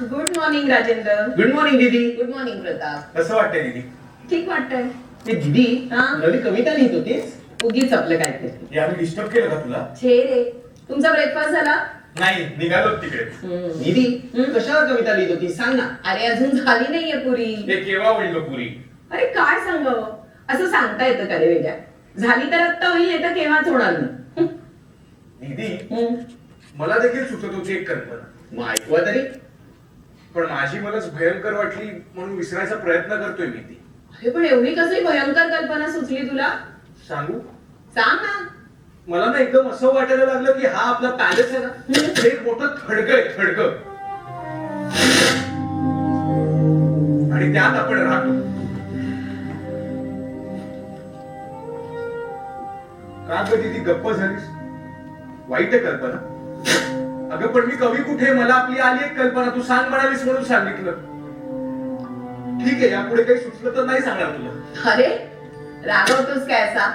Good morning Rajendra. Good morning दीदी. Good morning Pratap. कसं वाटतंय दीदी? ठीक वाटतंय. ते दीदी हा? नवी कविता लिहित होतीस? उगीच आपलं काहीतरी. यार मी डिस्टर्ब केलं का तुला? छे रे, तुमचा ब्रेकफास्ट झाला? नाही, निघालो तिकडे. दीदी कशावर कविता लिहित होती सांग ना. अरे अजून झाली नाहीये पुरी. ते केव्हा म्हणलो पुरी? अरे काय सांगावं, असं सांगता येतं का रे वेगळ्या? झाली तर आत्ता होईल, नाही तर केव्हाच होणार नाही. दीदी, मला देखील सुचत होती एक कल्पना, मग ऐकवा तरी. पण माझी मलाच भयंकर वाटली म्हणून विसरायचा प्रयत्न करतोय मी ती. अरे पण एवढी कसली भयंकर कल्पना सुचली तुला? सांगू? सांग ना. मला ना एकदम असं वाटायला लागलं की हा आपला पॅलेस आहे ना, हे एक मोठं थडग आहे, थडग. आणि त्यात आपण राहतो. का ग दीदी गप्प झालीस? वाईट आहे कल्पना? अगं पण मी कवी कुठे? मला आपली आली एक कल्पना, तू सांग म्हणालीस म्हणून सांगितलं. ठीक आहे, यापुढे काही सुचलं तर नाही सांगणार तुला. अरे रागवतोस काय असा?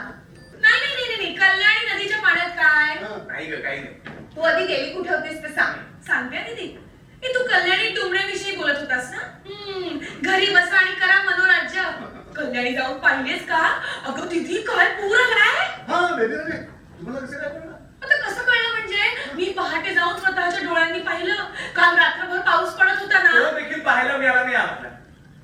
नाही नाही नाही नाही, कल्याणी नदीच्या पाण्यात काय? नाही ग, काही नाही. तू आधी गेली कुठे होतीस ते सांग. सांगते दीदी. तू कल्याणी डोंगऱ्याविषयी बोलत होतास ना? घरी बसा आणि करा मनोराज्य. कल्याणी जाऊन पाहिलेस का? अगं दीदी काय पूर आलाय. तुम्हाला कसं काय कळलं? आता कसं कळलं म्हणजे मी पहाटे जाऊन स्वतःच्या डोळ्यांनी पाहिलं. काल रात्रभर पाऊस पडत होता ना. तो देखील पाहायला मिळाला नाही आम्हाला.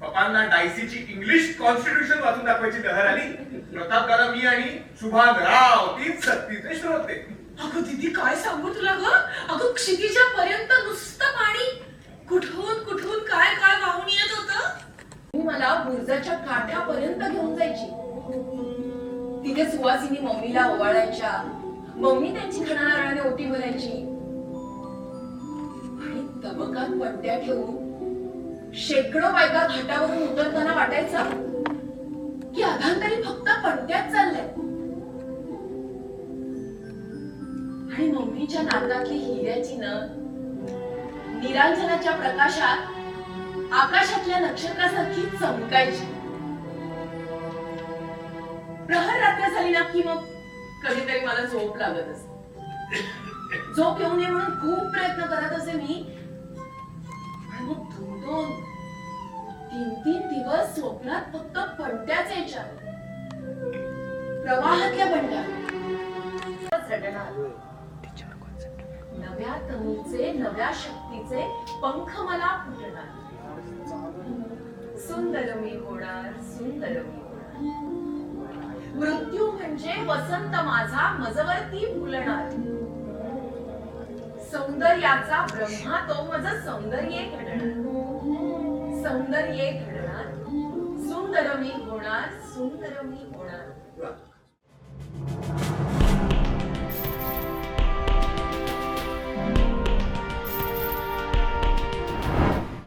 पप्पांना डायसीची इंग्लिश कॉन्स्टिट्यूशन वाचून दाखवायची लहर आली. प्रताप दादा, मी आणि सुभान राव तीच सक्तीचे श्रोते. अगं दीदी काय सांगू तुला ग? अगं क्षितिजा पर्यंत नुसतं पाणी. कुठून कुठून काय काय वाहून येत होतं. ती मला बुर्जाच्या काठापर्यंत घेऊन जायची. तिथे सुवासिनी मम्मीला ओवाळायच्या. मम्मी त्यांची खणा नारळाने ओटी भरायची आणि तबकात पट्ट्या ठेवून शेकडो बायका घाटावरून उतरताना वाटायचं की अधांतरी फक्त पट्ट्याच चाललंय. आणि मम्मीच्या नाकातली हिऱ्याची निरांजनाच्या प्रकाशात आकाशातल्या नक्षत्रासारखी चमकायची. प्रहर रात्र झाली ना की मग कधीतरी मला झोप लागत असे. झोप येऊ नये म्हणून खूप प्रयत्न करत असे मी. आणि मग 2-2, 3-3 दिवस स्वप्नात फक्त पणत्याच यायच्या. प्रवाहातल्या पणत्या. नव्या तनुचे, नव्या शक्तीचे पंख मला फुटणार. सुंदर मी होणार, सुंदर मी होणार. मृत्यू म्हणजे वसंत माझा मजवरती फुलणार. सौंदर्याचा ब्रह्मा तो माझं सौंदर्य घडणार. सौंदर्य घडणार. सुंदर मी होणार, सुंदर मी होणार.